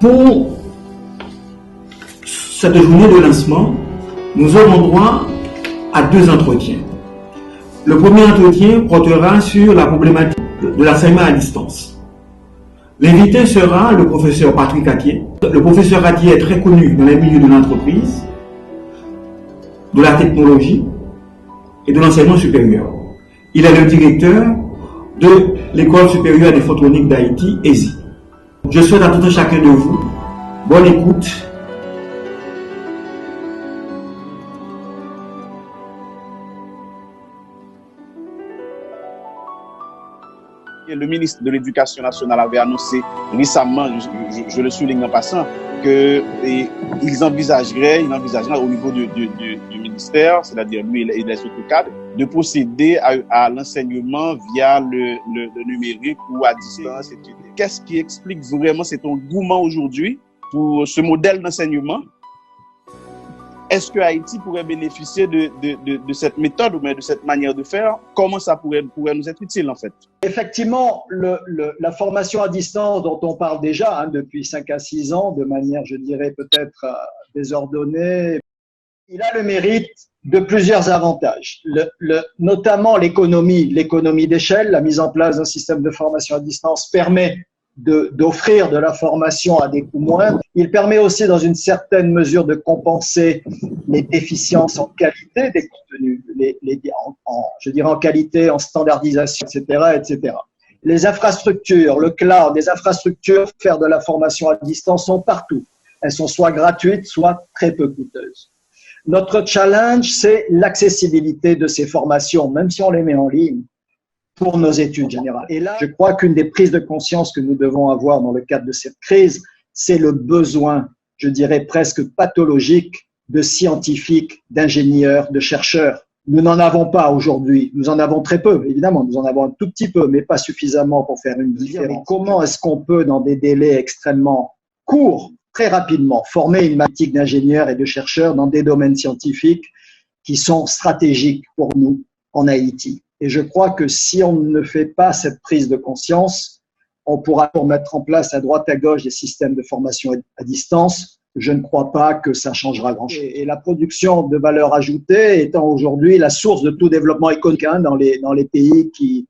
Pour cette journée de lancement, nous aurons droit à 2 entretiens. Le premier entretien portera sur la problématique de l'enseignement à distance. L'invité sera le professeur Patrick Atier. Le professeur Atier est très connu dans les milieux de l'entreprise, de la technologie et de l'enseignement supérieur. Il est le directeur de l'École supérieure d'infotronique d'Haïti, ESI. Je souhaite à tout un chacun de vous bonne écoute. Le ministre de l'Éducation nationale avait annoncé récemment, je le souligne en passant, qu'ils envisageraient au niveau du ministère, c'est-à-dire lui et les autres cadres, de procéder à l'enseignement via le numérique ou à distance. Qu'est-ce qui explique vraiment cet engouement aujourd'hui pour ce modèle d'enseignement? Est-ce que Haïti pourrait bénéficier de cette méthode ou bien de cette manière de faire? Comment ça pourrait nous être utile en fait? Effectivement, la formation à distance dont on parle déjà depuis 5 à 6 ans, de manière, je dirais, peut-être désordonnée, il a le mérite de plusieurs avantages, notamment l'économie d'échelle. La mise en place d'un système de formation à distance permet d'offrir de la formation à des coûts moindres. Il permet aussi, dans une certaine mesure, de compenser les déficiences en qualité des contenus, je dirais en qualité, en standardisation, etc., etc. Les infrastructures, le cloud, les infrastructures pour faire de la formation à distance sont partout. Elles sont soit gratuites, soit très peu coûteuses. Notre challenge, c'est l'accessibilité de ces formations, même si on les met en ligne, pour nos études générales. Et là, je crois qu'une des prises de conscience que nous devons avoir dans le cadre de cette crise, c'est le besoin, je dirais presque pathologique, de scientifiques, d'ingénieurs, de chercheurs. Nous n'en avons pas aujourd'hui. Nous en avons très peu, évidemment. Nous en avons un tout petit peu, mais pas suffisamment pour faire une différence. Comment est-ce qu'on peut, dans des délais extrêmement courts, très rapidement, former une masse d'ingénieurs et de chercheurs dans des domaines scientifiques qui sont stratégiques pour nous en Haïti? Et je crois que si on ne fait pas cette prise de conscience, on pourra mettre en place à droite à gauche des systèmes de formation à distance. Je ne crois pas que ça changera grand-chose. Et la production de valeur ajoutée étant aujourd'hui la source de tout développement économique dans les pays qui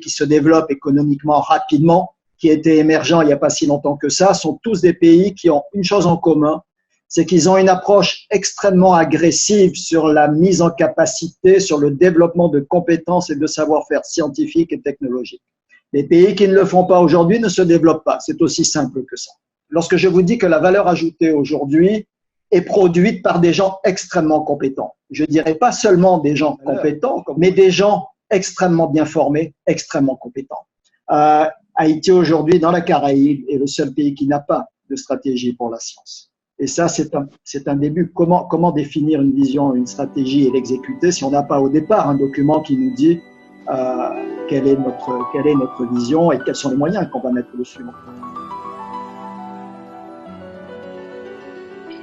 se développent économiquement rapidement, qui étaient émergents il n'y a pas si longtemps que ça, sont tous des pays qui ont une chose en commun, c'est qu'ils ont une approche extrêmement agressive sur la mise en capacité, sur le développement de compétences et de savoir-faire scientifiques et technologiques. Les pays qui ne le font pas aujourd'hui ne se développent pas. C'est aussi simple que ça. Lorsque je vous dis que la valeur ajoutée aujourd'hui est produite par des gens extrêmement compétents, je dirais pas seulement des gens compétents, mais des gens extrêmement bien formés, extrêmement compétents. Haïti aujourd'hui, dans la Caraïbe, est le seul pays qui n'a pas de stratégie pour la science. Et ça, c'est un début. Comment définir une vision, une stratégie et l'exécuter si on n'a pas au départ un document qui nous dit quelle est notre vision et quels sont les moyens qu'on va mettre dessus.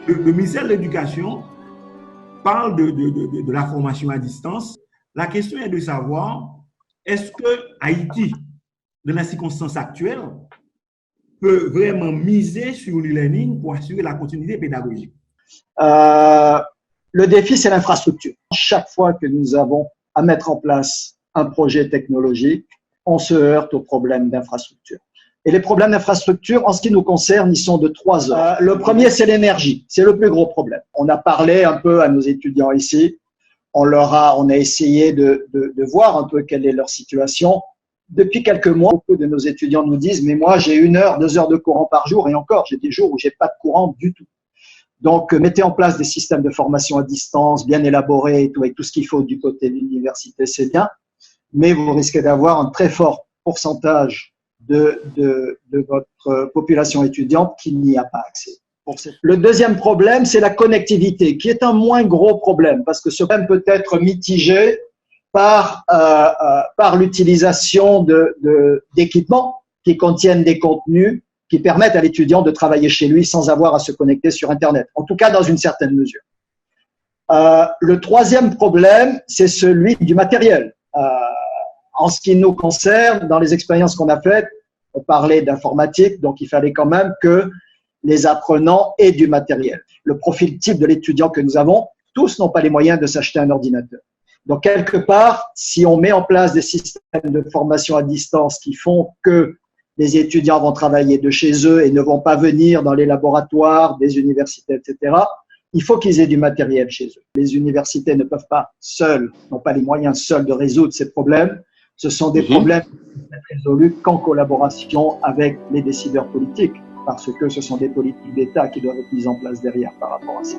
Le ministère de l'Éducation parle de la formation à distance. La question est de savoir, est-ce que Haïti, dans les circonstances actuelles, peut vraiment miser sur l'e-learning pour assurer la continuité pédagogique? Le défi, c'est l'infrastructure. Chaque fois que nous avons à mettre en place un projet technologique, on se heurte aux problèmes d'infrastructure. Et les problèmes d'infrastructure, en ce qui nous concerne, ils sont de 3 ordres. Le premier, c'est l'énergie. C'est le plus gros problème. On a parlé un peu à nos étudiants ici. On a essayé de voir un peu quelle est leur situation. Depuis quelques mois, beaucoup de nos étudiants nous disent « mais moi, j'ai 1 heure, 2 heures de courant par jour et encore, j'ai des jours où j'ai pas de courant du tout ». Donc, mettez en place des systèmes de formation à distance bien élaborés et tout, avec tout ce qu'il faut du côté de l'université, c'est bien, mais vous risquez d'avoir un très fort pourcentage de votre population étudiante qui n'y a pas accès. Le deuxième problème, c'est la connectivité, qui est un moins gros problème, parce que ce problème peut être mitigé par l'utilisation d'équipements qui contiennent des contenus qui permettent à l'étudiant de travailler chez lui sans avoir à se connecter sur Internet, en tout cas dans une certaine mesure. Le troisième problème, c'est celui du matériel. En ce qui nous concerne, dans les expériences qu'on a faites, on parlait d'informatique, donc il fallait quand même que les apprenants et du matériel. Le profil type de l'étudiant que nous avons, tous n'ont pas les moyens de s'acheter un ordinateur. Donc, quelque part, si on met en place des systèmes de formation à distance qui font que les étudiants vont travailler de chez eux et ne vont pas venir dans les laboratoires des universités, etc., il faut qu'ils aient du matériel chez eux. Les universités ne peuvent pas seules, n'ont pas les moyens seuls de résoudre ces problèmes. Ce sont des problèmes qui ne peuvent être résolus qu'en collaboration avec les décideurs politiques, parce que ce sont des politiques d'État qui doivent être mises en place derrière par rapport à ça.